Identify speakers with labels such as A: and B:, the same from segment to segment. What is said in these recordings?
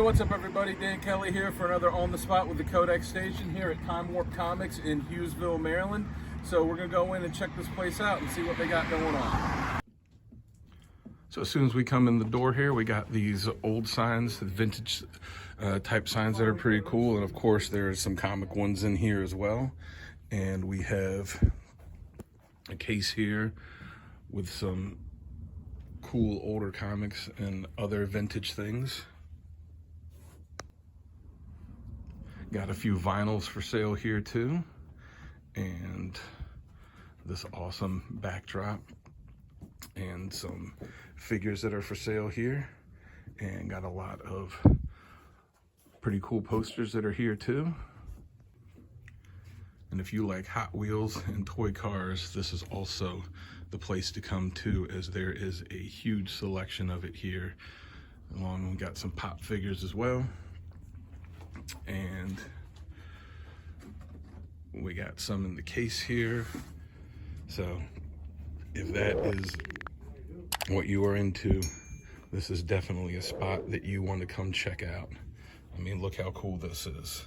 A: what's up everybody? Dan Kelly here for another On the Spot with the CODEX station here at Time Warp Comics in Hughesville, Maryland. So we're going to go in and check this place out and see what they got going on. So as soon as we come in the door here, we got these old signs, the vintage type signs that are pretty cool. And of course there's some comic ones in here as well. And we have a case here with some cool older comics and other vintage things. Got a few vinyls for sale here too, and this awesome backdrop, and some figures that are for sale here, and got a lot of pretty cool posters that are here too. And if you like Hot Wheels and toy cars, this is also the place to come to, as there is a huge selection of it here. Along, we got some pop figures as well. And we got some in the case here. So if that is what you are into, this is definitely a spot that you want to come check out. I mean, look how cool this is.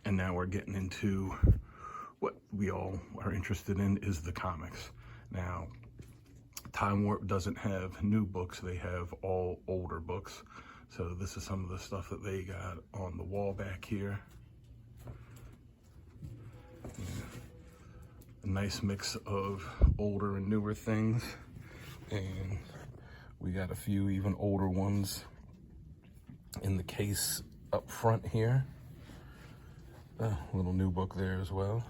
A: And now we're getting into what we all are interested in, is the comics. Now, Time Warp doesn't have new books, they have all older books. So this is some of the stuff that they got on the wall back here. Yeah. A nice mix of older and newer things. And we got a few even older ones in the case up front here. A little new book there as well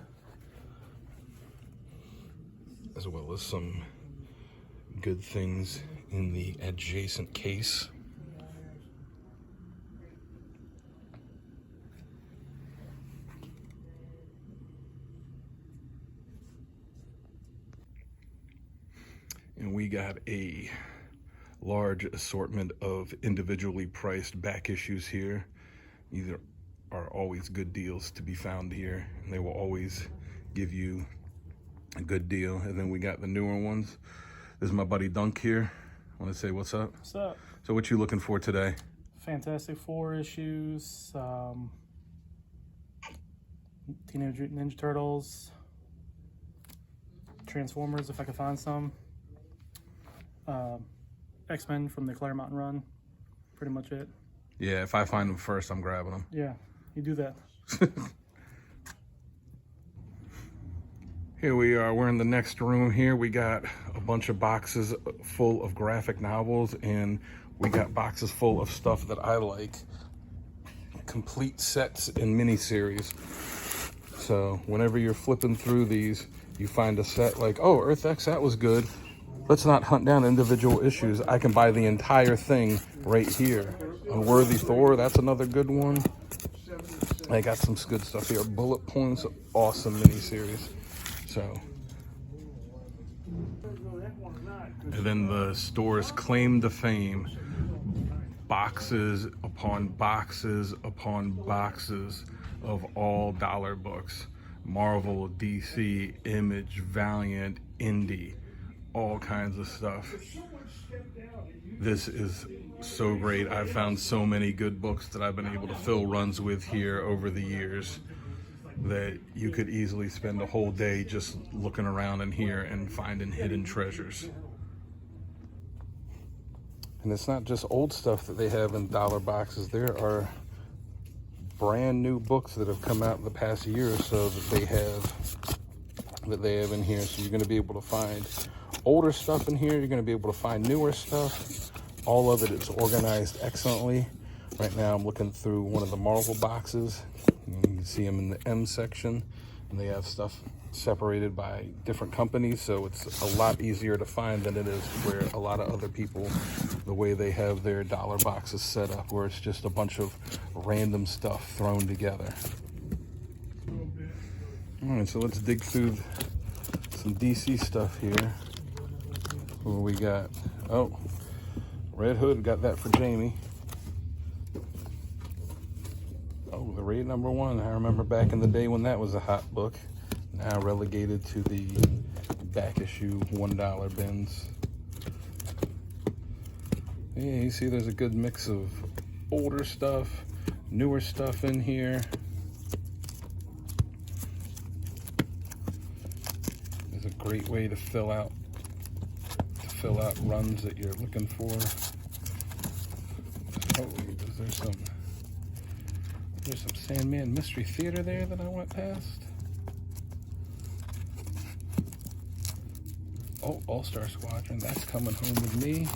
A: as some good things in the adjacent case. And we got a large assortment of individually priced back issues here. These are always good deals to be found here, and they will always give you a good deal. And then we got the newer ones. This is my buddy Dunk here. I want to say what's up.
B: What's up?
A: So what you looking for today?
B: Fantastic Four issues, Teenage Mutant Ninja Turtles, Transformers if I could find some, X-Men from the Claremont run, pretty much it.
A: Yeah, if I find them first, I'm grabbing them.
B: Yeah, you do that.
A: Here we are, we're in the next room here. We got a bunch of boxes full of graphic novels, and we got boxes full of stuff that I like. Complete sets and miniseries. So whenever you're flipping through these, you find a set like, oh, Earth X, that was good. Let's not hunt down individual issues. I can buy the entire thing right here. Unworthy Thor, that's another good one. I got some good stuff here. Bullet Points, awesome miniseries. So, and then the store's claim to fame, boxes upon boxes upon boxes of all dollar books. Marvel, DC, Image, Valiant, Indie, all kinds of stuff. This is so great. I've found so many good books that I've been able to fill runs with here over the years, that you could easily spend a whole day just looking around in here and finding hidden treasures. And it's not just old stuff that they have in dollar boxes. There are brand new books that have come out in the past year or so that they have in here. So you're going to be able to find older stuff in here. You're going to be able to find newer stuff. All of it is organized excellently. Right now I'm looking through one of the Marvel boxes. You can see them in the M section, and they have stuff separated by different companies, so it's a lot easier to find than it is where a lot of other people, the way they have their dollar boxes set up, where it's just a bunch of random stuff thrown together. All right, so let's dig through some DC stuff here. What we got? Oh, Red Hood, got that for Jamie. Oh, the Raid #1. I remember back in the day when that was a hot book. Now relegated to the back issue $1 bins. Yeah, you see there's a good mix of older stuff, newer stuff in here. There's a great way to fill out runs that you're looking for. Oh, there's some Sandman Mystery Theater there that I went past. Oh, All-Star Squadron, that's coming home with me.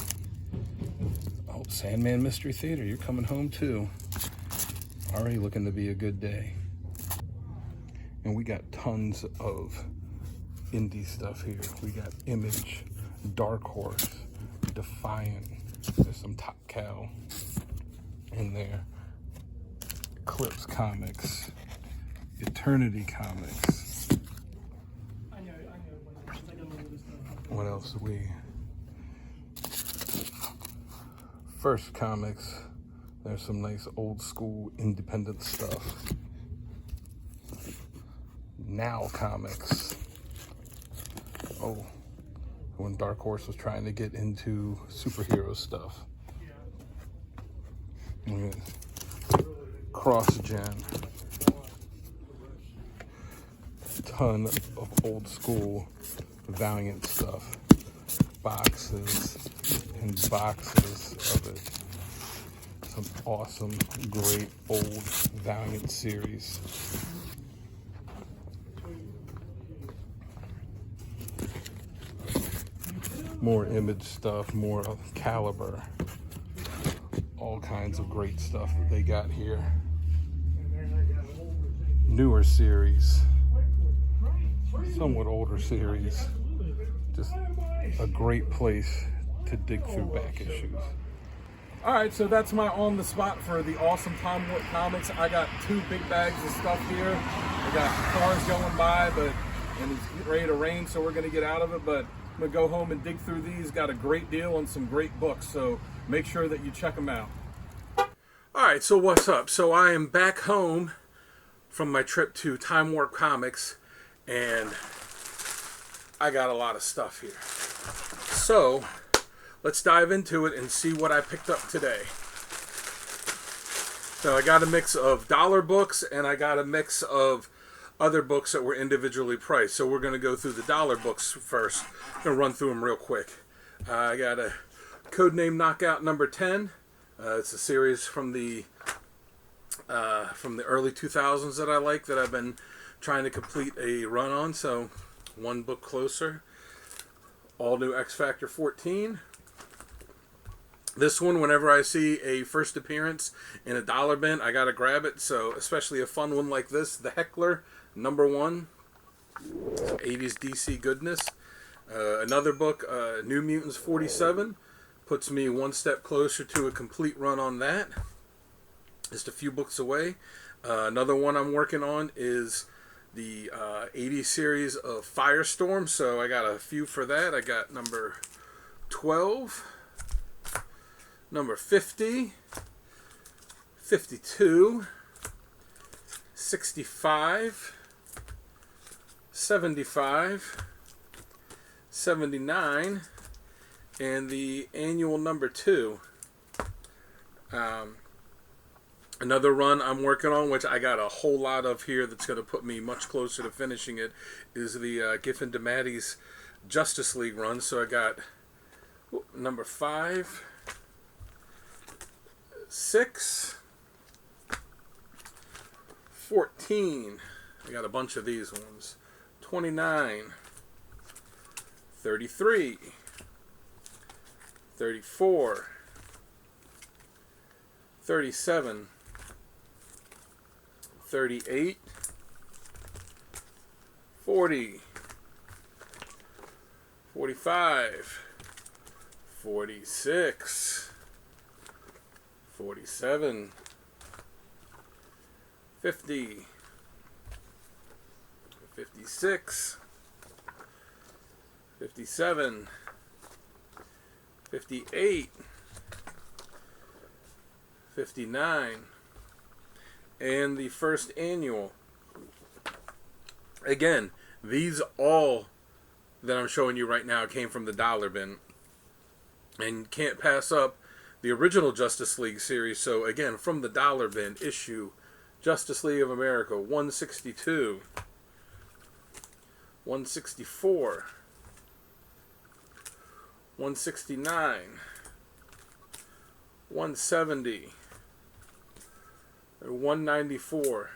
A: Oh, Sandman Mystery Theater, you're coming home too. Already looking to be a good day. And we got tons of indie stuff here. We got Image, Dark Horse, Defiant. There's some Top Cow in there. Eclipse Comics, Eternity Comics. What else do we? First Comics. There's some nice old school independent stuff. Now Comics. Oh, when Dark Horse was trying to get into superhero stuff. Cross-gen. Ton of old school Valiant stuff. Boxes and boxes of it. Some awesome, great old Valiant series. More Image stuff, more Caliber. All kinds of great stuff that they got here. Newer series. Somewhat older series. Just a great place to dig through back issues. Alright, so that's my on the spot for the awesome Time Warp Comics. I got 2 big bags of stuff here. I got cars going by, and it's getting ready to rain, so we're going to get out of it, but I'm going to go home and dig through these. Got a great deal on some great books, so make sure that you check them out. Alright, so what's up? So I am back home from my trip to Time Warp Comics, and I got a lot of stuff here. So let's dive into it and see what I picked up today. So I got a mix of dollar books, and I got a mix of other books that were individually priced. So we're going to go through the dollar books first. I'm going to run through them real quick. I got a Codename Knockout number 10. It's a series from the early 2000s that I like, that I've been trying to complete a run on. So one book closer. All New X Factor 14. This one, whenever I see a first appearance in a dollar bin, I gotta grab it. So especially a fun one like this, The Heckler number 1. 80s DC goodness. Another book, New Mutants 47. Puts me one step closer to a complete run on that. Just a few books away. Another one I'm working on is the 80s series of Firestorm. So I got a few for that. I got number 12, number 50, 52, 65, 75, 79, and the annual number 2. Another run I'm working on, which I got a whole lot of here that's going to put me much closer to finishing it, is the Giffen DeMatteis Justice League run. So I got number 5, 6, 14. I got a bunch of these ones. 29, 33, 34, 37, 38, 40, 45, 46, 47, 50, 56, 57, 58, 59, and the first annual. Again, these all that I'm showing you right now came from the dollar bin. And can't pass up the original Justice League series. So again, from the dollar bin, issue Justice League of America 162, 164, 169, 170, 194.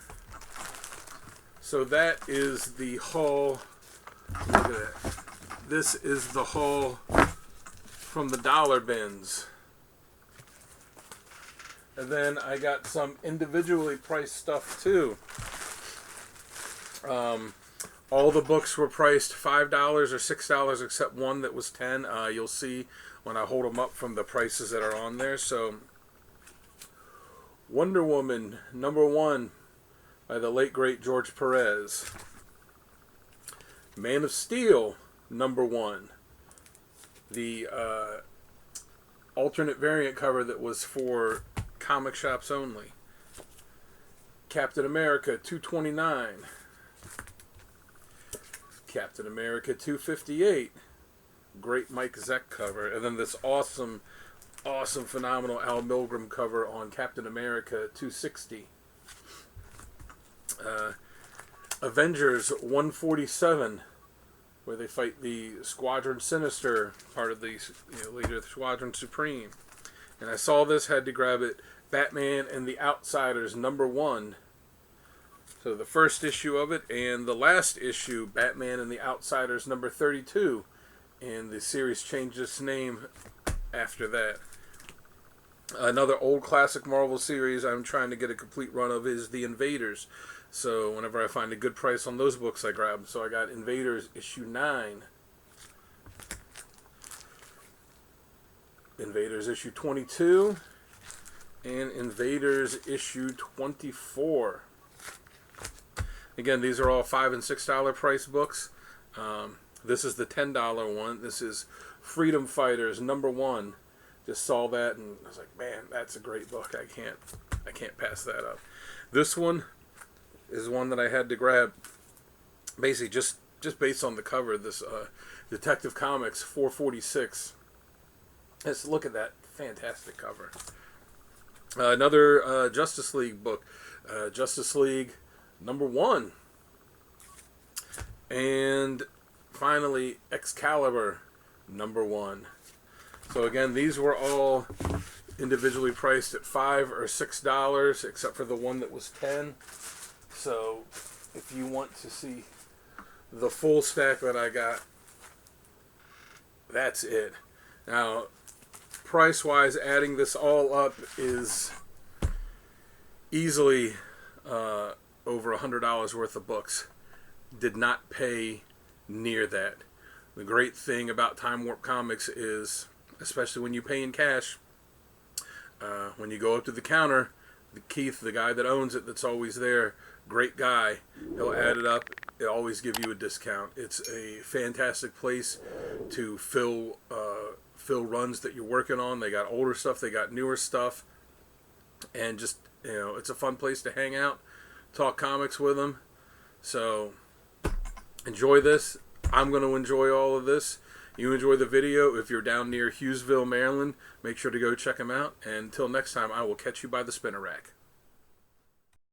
A: So that is the haul. Look at that. This is the haul from the dollar bins. And then I got some individually priced stuff too. All the books were priced $5 or $6 except one that was $10. You'll see when I hold them up from the prices that are on there. So Wonder Woman #1 by the late great George Perez. Man of Steel #1. The alternate variant cover that was for comic shops only. Captain America 229. Captain America 258. Great Mike Zeck cover. And then this awesome, phenomenal Al Milgrom cover on Captain America 260. Avengers 147, where they fight the Squadron Sinister, part of the later Squadron Supreme. And I saw this, had to grab it. Batman and the Outsiders #1. So the first issue of it, and the last issue, Batman and the Outsiders #32. And the series changed its name after that. Another old classic Marvel series I'm trying to get a complete run of is The Invaders. So whenever I find a good price on those books, I grab them. So I got Invaders issue 9. Invaders issue 22. And Invaders issue 24. Again, these are all $5 and $6 price books. This is the $10 one. This is Freedom Fighters #1. Just saw that and I was like, man, that's a great book. I can't pass that up. This one is one that I had to grab, basically just based on the cover. This Detective Comics 446. Let's look at that fantastic cover. Another Justice League book, Justice League #1, and finally Excalibur #1. So again, these were all individually priced at $5 or $6, except for the one that was $10. So if you want to see the full stack that I got, that's it. Now, price-wise, adding this all up is easily over $100 worth of books. Did not pay near that. The great thing about Time Warp Comics is, especially when you pay in cash, when you go up to the counter, Keith, the guy that owns it, that's always there, great guy, he'll add it up. It always give you a discount. It's a fantastic place to fill runs that you're working on. They got older stuff, they got newer stuff, and just, it's a fun place to hang out, talk comics with them. So enjoy this. I'm going to enjoy all of this. You enjoy the video. If you're down near Hughesville, Maryland, make sure to go check them out. And until next time, I will catch you by the spinner rack.